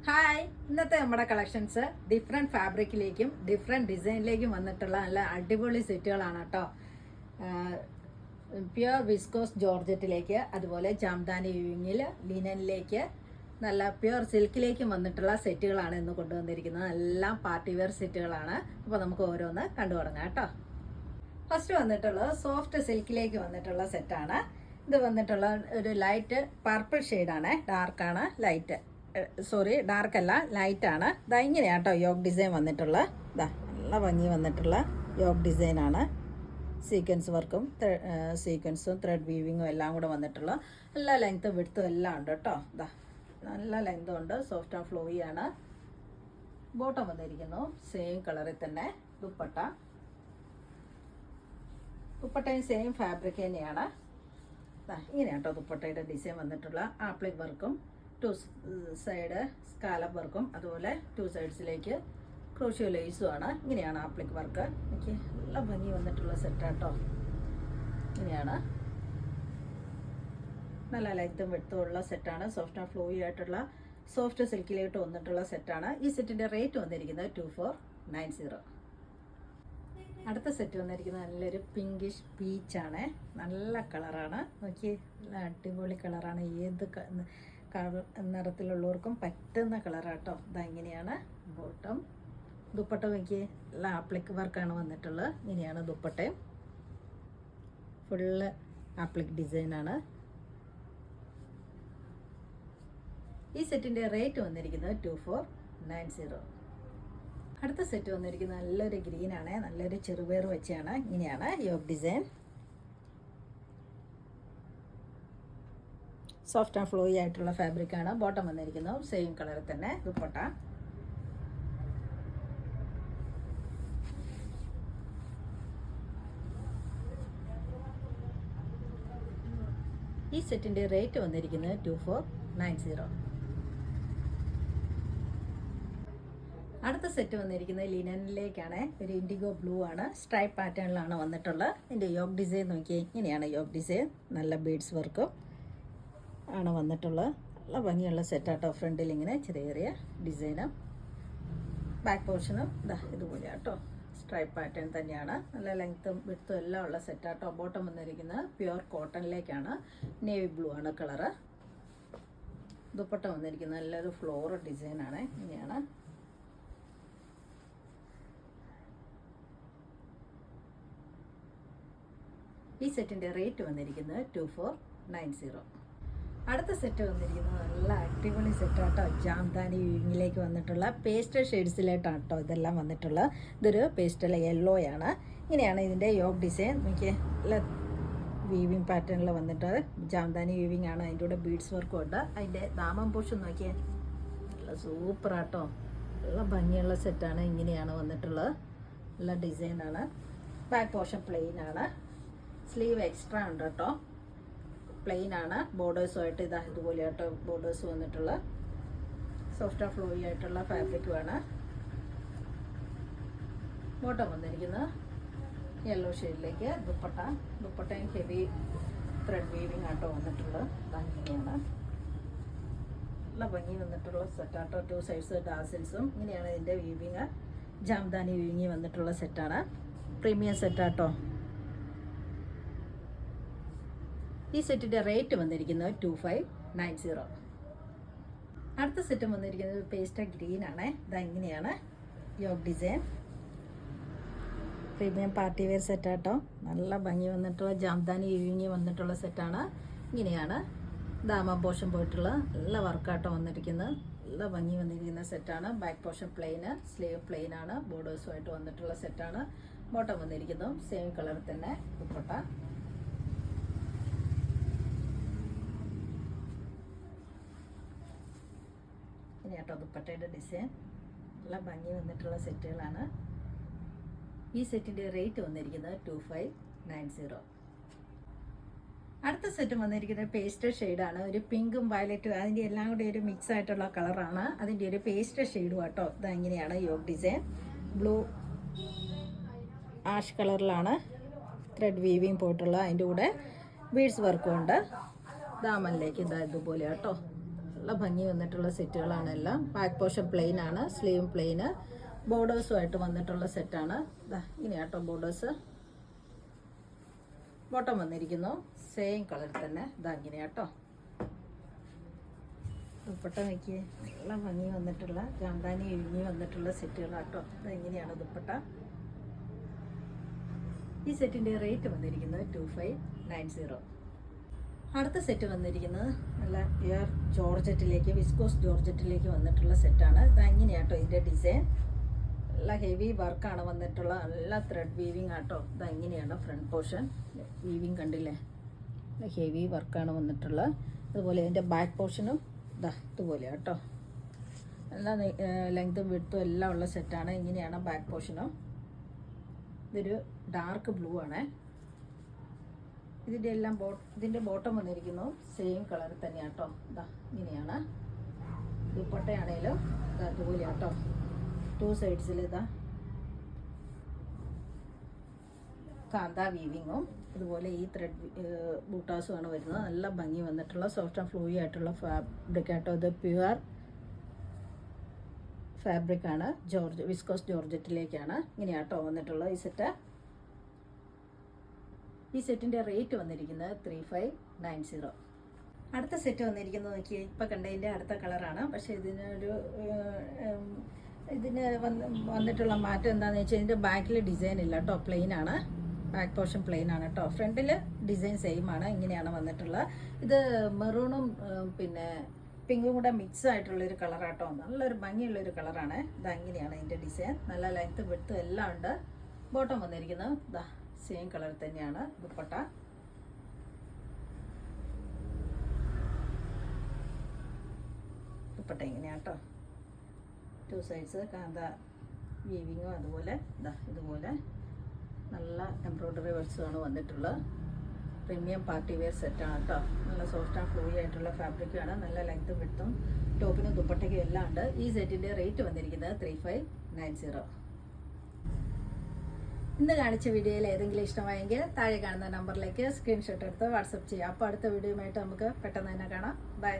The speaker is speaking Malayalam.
ഹായ്, ഇന്നത്തെ നമ്മുടെ കളക്ഷൻസ് ഡിഫറെൻറ്റ് ഫാബ്രിക്കിലേക്കും ഡിഫറെൻറ്റ് ഡിസൈനിലേക്കും വന്നിട്ടുള്ള നല്ല അടിപൊളി സെറ്റുകളാണ് കേട്ടോ. പ്യുർ വിസ്കോസ് ജോർജറ്റിലേക്ക്, അതുപോലെ ജാംദാനി വീവിങ്ങിൽ ലിനനിലേക്ക്, നല്ല പ്യുർ സിൽക്കിലേക്കും വന്നിട്ടുള്ള സെറ്റുകളാണ് ഇന്ന് കൊണ്ടുവന്നിരിക്കുന്നത്. എല്ലാം പാർട്ടി വെയർ സെറ്റുകളാണ്. അപ്പോൾ നമുക്ക് ഓരോന്ന് കണ്ടു തുടങ്ങാം കേട്ടോ. ഫസ്റ്റ് വന്നിട്ടുള്ളത് സോഫ്റ്റ് സിൽക്കിലേക്ക് വന്നിട്ടുള്ള സെറ്റാണ്. ഇത് വന്നിട്ടുള്ള ഒരു ലൈറ്റ് പർപ്പിൾ ഷെയ്ഡാണ്, ഡാർക്കാണ്, ലൈറ്റ് സോറി ഡാർക്ക് അല്ല, ലൈറ്റാണ്. ഇതാ ഇങ്ങനെയാണ് കേട്ടോ യോഗ് ഡിസൈൻ വന്നിട്ടുള്ള. ഇതാ നല്ല ഭംഗി വന്നിട്ടുള്ള യോഗ് ഡിസൈനാണ്. സീക്വൻസ് വർക്കും സീക്വൻസും ത്രെഡ് വീവിങ്ങും എല്ലാം കൂടെ വന്നിട്ടുള്ള എല്ലാ ലെങ്ത്തും വിഡ്ത്തും എല്ലാം ഉണ്ട് കേട്ടോ. ഇതാ നല്ല ലെങ്ത്തും ഉണ്ട്, സോഫ്റ്റ് ആൻഡ് ഫ്ലോയി ആണ്. ബോട്ടം വന്നിരിക്കുന്നു സെയിം കളറിൽ തന്നെ. ദുപ്പട്ടയും സെയിം ഫാബ്രിക് തന്നെയാണ്. ഇങ്ങനെയാണ് കേട്ടോ ദുപ്പട്ടയുടെ ഡിസൈൻ വന്നിട്ടുള്ള. ആപ്ലിക് വർക്കും ടു സൈഡ് സ്കാലപ്പ് വർക്കും, അതുപോലെ ടു സൈഡ്സിലേക്ക് ക്രോഷ്യോ ലേസും ആണ്. ഇങ്ങനെയാണ് ആപ്ലിക് വർക്ക്. എനിക്ക് നല്ല ഭംഗി വന്നിട്ടുള്ള സെറ്റാട്ടോ. ഇങ്ങനെയാണ് നല്ല ലെങ്ത്തും വെട്ടും ഉള്ള സെറ്റാണ്. സോഫ്റ്റ് ആൻഡ് ഫ്ലോയി ആയിട്ടുള്ള സോഫ്റ്റ് സിൽക്കിലോട്ട് വന്നിട്ടുള്ള സെറ്റാണ്. ഈ സെറ്റിൻ്റെ റേറ്റ് വന്നിരിക്കുന്നത് 2490. അടുത്ത സെറ്റ് വന്നിരിക്കുന്നത് നല്ലൊരു പിങ്കിഷ് പീച്ചാണ്. നല്ല കളറാണ്, നോക്കി നല്ല അടിപൊളി കളറാണ്. ഏത് നിറത്തിലുള്ളവർക്കും പറ്റുന്ന കളറാട്ടോ. ഇതാ ഇങ്ങനെയാണ് ബോട്ടം. ദുപ്പട്ട നോക്കി നല്ല ആപ്ലിക് വർക്കാണ് വന്നിട്ടുള്ളത്. ഇങ്ങനെയാണ് ദുപ്പട്ടയും, ഫുള്ള് ആപ്ലിക് ഡിസൈനാണ്. ഈ സെറ്റിൻ്റെ റേറ്റ് വന്നിരിക്കുന്നത് 2490. അടുത്ത സെറ്റ് വന്നിരിക്കുന്നത് നല്ലൊരു ഗ്രീനാണ്, നല്ലൊരു ചെറുപയർ വെച്ചാണ്. ഇങ്ങനെയാണ് yoke design. Soft and flowy ആയിട്ടുള്ള ഫാബ്രിക്കാണ്. ബോട്ടം വന്നിരിക്കുന്നത് സെയിം കളറിൽ തന്നെ. ദുപ്പട്ട ഈ സെറ്റിൻ്റെ റേറ്റ് വന്നിരിക്കുന്നത് 2490. അടുത്ത സെറ്റ് വന്നിരിക്കുന്നത് ലിനനിലേക്കാണ്. ഒരു ഇൻഡിഗോ ബ്ലൂ ആണ്, സ്ട്രൈപ്പ് പാറ്റേണിലാണ് വന്നിട്ടുള്ളത്. ഇതിൻ്റെ യോഗ് ഡിസൈൻ നോക്കിയേ, ഇങ്ങനെയാണ് യോഗ് ഡിസൈൻ. നല്ല ബീഡ്സ് വർക്കും ആണ് വന്നിട്ടുള്ളത്. നല്ല ഭംഗിയുള്ള സെറ്റാട്ടോ. ഫ്രണ്ടിൽ ഇങ്ങനെ ചെറിയ ചെറിയ ഡിസൈനും, ബാക്ക് പോർഷനും ഇതാ ഇതുപോലെ കേട്ടോ. സ്ട്രൈപ്പ് പാറ്റേൺ തന്നെയാണ്. നല്ല ലെങ്ത്തും വിഡ്ത്തും എല്ലാം ഉള്ള സെറ്റാട്ടോ. ബോട്ടം വന്നിരിക്കുന്നത് പ്യുർ കോട്ടണിലേക്കാണ്. നേവി ബ്ലൂ ആണ് കളറ്. ദുപ്പട്ട വന്നിരിക്കുന്നത് നല്ലൊരു ഫ്ലോറൽ ഡിസൈനാണ്. ഇങ്ങനെയാണ്. ഈ സെറ്റിൻ്റെ റേറ്റ് വന്നിരിക്കുന്നത് 2490. അടുത്ത സെറ്റ് വന്നിരിക്കുന്നത് നല്ല അടിപൊളി സെറ്റാട്ടോ. ജാംദാനി വീവിങ്ങിലേക്ക് വന്നിട്ടുള്ള പേസ്റ്റൽ ഷെയ്ഡ്സിലായിട്ടാണ് കേട്ടോ ഇതെല്ലാം വന്നിട്ടുള്ളത്. ഇതൊരു പേസ്റ്റൽ യെല്ലോയാണ്. ഇങ്ങനെയാണ് ഇതിൻ്റെ യോഗ് ഡിസൈൻ. എനിക്ക് നല്ല വീവിങ് പാറ്റേണിൽ വന്നിട്ട് ജാംദാനി വീവിങ് ആണ്. അതിൻ്റെ കൂടെ ബീഡ്സ് വർക്കും ഉണ്ട്. അതിൻ്റെ ദാമം പോഷൻ നോക്കിയാൽ നല്ല സൂപ്പറാട്ടോ. നല്ല ഭംഗിയുള്ള സെറ്റാണ്. ഇങ്ങനെയാണ് വന്നിട്ടുള്ളത്. നല്ല ഡിസൈനാണ്. ബാക്ക് പോർഷൻ പ്ലെയിൻ ആണ്. സ്ലീവ് എക്സ്ട്രാ ഉണ്ട് കേട്ടോ. പ്ലെയിൻ ആണ്. ബോർഡേഴ്സുമായിട്ട് ഇതാ ഇതുപോലെ ആട്ടോ ബോർഡേഴ്സ് വന്നിട്ടുള്ള സോഫ്റ്റ് ആൻഡ് ഫ്ലോയി ആയിട്ടുള്ള ഫാബ്രിക്കുമാണ്. ബോട്ടം വന്നിരിക്കുന്നത് യെല്ലോ ഷെയ്ഡിലേക്ക്. ദുപ്പട്ടയും ഹെവി ത്രെഡ് വീവിങ് ആട്ടോ വന്നിട്ടുള്ളത്. ഭംഗിയാണ്, നല്ല ഭംഗി വന്നിട്ടുള്ള സെറ്റാട്ടോ. Two sides ഡാസിൽസും. ഇങ്ങനെയാണ് ഇതിൻ്റെ വീവിങ്. ജാംദാനി വീവിങ് വന്നിട്ടുള്ള സെറ്റാണ്. പ്രീമിയം സെറ്റാട്ടോ. ഈ സെറ്റിൻ്റെ റേറ്റ് വന്നിരിക്കുന്നത് 2590. അടുത്ത സെറ്റ് വന്നിരിക്കുന്നത് പേസ്റ്റൽ ഗ്രീൻ ആണ്. ഇതാ ഇങ്ങനെയാണ് yoke design. Premium party wear സെറ്റാട്ടോ. നല്ല ഭംഗി വന്നിട്ടുള്ള ജാംദാനി വീവിങ് വന്നിട്ടുള്ള സെറ്റാണ്. ഇങ്ങനെയാണ് ദാമ പോർഷൻ പോയിട്ടുള്ള നല്ല വർക്കാട്ടോ വന്നിരിക്കുന്നത്. നല്ല ഭംഗി വന്നിരിക്കുന്ന സെറ്റാണ്. ബാക്ക് പോർഷൻ പ്ലെയിന്, സ്ലീവ് പ്ലെയിൻ ആണ്. ബോർഡേഴ്സുമായിട്ട് വന്നിട്ടുള്ള സെറ്റാണ്. ബോട്ടം വന്നിരിക്കുന്നു സെയിം കളറിൽ തന്നെ. ദുപ്പട്ട ഇനി കേട്ടോ ദുപ്പട്ടയുടെ ഡിസൈൻ. നല്ല ഭംഗി വന്നിട്ടുള്ള സെറ്റുകളാണ്. ഈ സെറ്റിൻ്റെ റേറ്റ് വന്നിരിക്കുന്നത് 2590. അടുത്ത സെറ്റ് വന്നിരിക്കുന്നത് പേസ്റ്റൽ ഷെയ്ഡാണ്. ഒരു പിങ്കും വയലറ്റും അതിൻ്റെ എല്ലാം കൂടി ഒരു മിക്സ് ആയിട്ടുള്ള കളറാണ്. അതിൻ്റെ ഒരു പേസ്റ്റൽ ഷെയ്ഡും കേട്ടോ. ഇതാ ഇങ്ങനെയാണ് യോഗ് ഡിസൈൻ. ബ്ലൂ ആഷ് കളറിലാണ് ത്രെഡ് വീവിങ് പോയിട്ടുള്ള. അതിൻ്റെ കൂടെ ബീഡ്സ് വർക്കും ഉണ്ട്. ദാമനിലേക്ക് ഇതാ ഇതുപോലെ കേട്ടോ. നല്ല ഭംഗി വന്നിട്ടുള്ള സെറ്റുകളാണ് എല്ലാം. ബാക്ക് പോർഷൻ പ്ലെയിൻ ആണ്, സ്ലീവ് പ്ലെയിന്, ബോർഡേഴ്സുമായിട്ട് വന്നിട്ടുള്ള സെറ്റാണ്. ഇങ്ങനെ കേട്ടോ ബോർഡേഴ്സ്. ബോട്ടം വന്നിരിക്കുന്നു സെയിം കളർ തന്നെ. ഇങ്ങനെ കേട്ടോ. ദുപ്പട്ട നോക്കിയേ, നല്ല ഭംഗി വന്നിട്ടുള്ള ജാംദാനി ഇഴുങ്ങി വന്നിട്ടുള്ള സെറ്റുകളാട്ടോ. ഇങ്ങനെയാണ് ദുപ്പട്ട. ഈ സെറ്റിൻ്റെ റേറ്റ് വന്നിരിക്കുന്നത് 2590. അടുത്ത സെറ്റ് വന്നിരിക്കുന്നത് നല്ല പ്യുവർ ജോർജറ്റിലേക്ക്, വിസ്കോസ് ജോർജറ്റിലേക്ക് വന്നിട്ടുള്ള സെറ്റാണ്. ഇങ്ങനെയാട്ടോ ഇതിൻ്റെ ഡിസൈൻ. നല്ല ഹെവി വർക്കാണ് വന്നിട്ടുള്ള, നല്ല ത്രെഡ് വീവിങ് ആട്ടോ. ഇങ്ങനെയാണ് ഫ്രണ്ട് പോർഷൻ വീവിങ്, കണ്ടില്ലേ? ഹെവി വർക്കാണ് വന്നിട്ടുള്ള. അതുപോലെ ഇതിൻ്റെ ബാക്ക് പോർഷനും ഇതുപോലെ കേട്ടോ. എല്ലാ ലെങ്തും വിഡ്ത്തും എല്ലാം ഉള്ള സെറ്റാണ്. ഇങ്ങനെയാണ് ബാക്ക് പോർഷനും. ഇതൊരു ഡാർക്ക് ബ്ലൂ ആണ്. ഇതിൻ്റെ എല്ലാം ഇതിൻ്റെ ബോട്ടം വന്നിരിക്കുന്നു സെയിം കളർ തന്നെയാണ് കേട്ടോ. ഇങ്ങനെയാണ്. ദുപ്പട്ടയാണേലും അതുപോലെ കേട്ടോ. 2 സൈഡ്സിൽ കാന്ത വീവിങ്ങും അതുപോലെ ഈ ത്രെഡ് ബൂട്ടാസുമാണ് വരുന്നത്. നല്ല ഭംഗി വന്നിട്ടുള്ള സോഫ്റ്റ് ആൻഡ് ഫ്ലൂയി ആയിട്ടുള്ള ഫാബ്രിക് ആട്ടോ. ഇത് പ്യുവർ ഫാബ്രിക്കാണ്, വിസ്കോസ് ജോർജറ്റിലേക്കാണ്. ഇങ്ങനെയാട്ടോ വന്നിട്ടുള്ള ഈ സെറ്റ്. ഈ സെറ്റിൻ്റെ റേറ്റ് വന്നിരിക്കുന്നത് 3590. അടുത്ത സെറ്റ് വന്നിരിക്കുന്നത് നോക്കിയേ, ഇപ്പം കണ്ടതിൻ്റെ അടുത്ത കളറാണ്. പക്ഷേ ഇതിന് വന്നിട്ടുള്ള മാറ്റം എന്താണെന്ന് വെച്ചാൽ ഇതിൻ്റെ ബാക്കിൽ ഡിസൈൻ ഇല്ല കേട്ടോ. പ്ലെയിൻ ആണ്, ബാക്ക് പോർഷൻ പ്ലെയിൻ ആണ് കേട്ടോ. ഫ്രണ്ടിൽ ഡിസൈൻ സെയിം ആണ്. ഇങ്ങനെയാണ് വന്നിട്ടുള്ളത്. ഇത് മെറൂണും പിന്നെ പിങ്കും കൂടെ മിക്സ് ആയിട്ടുള്ളൊരു കളറാട്ടോ. നല്ലൊരു ഭംഗിയുള്ളൊരു കളറാണ്. ഇങ്ങനെയാണ് ഇതിൻ്റെ ഡിസൈൻ. നല്ല ലെങ്ത്ത് വിഡ്ത്തും എല്ലാം ഉണ്ട്. ബോട്ടം വന്നിരിക്കുന്നത് സെയിം കളർ തന്നെയാണ്. ദുപ്പട്ട ഇങ്ങനെയാട്ടോ. 2 സൈഡ്സ് കാന്ത വീവിങ്ങും അതുപോലെ ഇതുപോലെ നല്ല എംബ്രോയ്ഡറി വർക്ക്സുമാണ് വന്നിട്ടുള്ളത്. പ്രീമിയം പാർട്ടി വെയർ സെറ്റാണ് കേട്ടോ. നല്ല സോഫ്റ്റ് ആൻഡ് ഫ്ലൂയി ആയിട്ടുള്ള ഫാബ്രിക്കാണ്. നല്ല ലെങ്ത്തും വിഡ്ത്തും ടോപ്പിനും ദുപ്പട്ടയ്ക്കും എല്ലാം ഉണ്ട്. ഈ സെറ്റിൻ്റെ റേറ്റ് വന്നിരിക്കുന്നത് 3590. ഇന്ന് കാണിച്ച വീഡിയോയിൽ ഏതെങ്കിലും ഇഷ്ടമായെങ്കിൽ താഴെ കാണുന്ന നമ്പറിലേക്ക് സ്ക്രീൻഷോട്ട് എടുത്ത് വാട്സപ്പ് ചെയ്യാം. അപ്പോൾ അടുത്ത വീഡിയോയുമായിട്ട് നമുക്ക് പെട്ടെന്ന് തന്നെ കാണാം. ബൈ.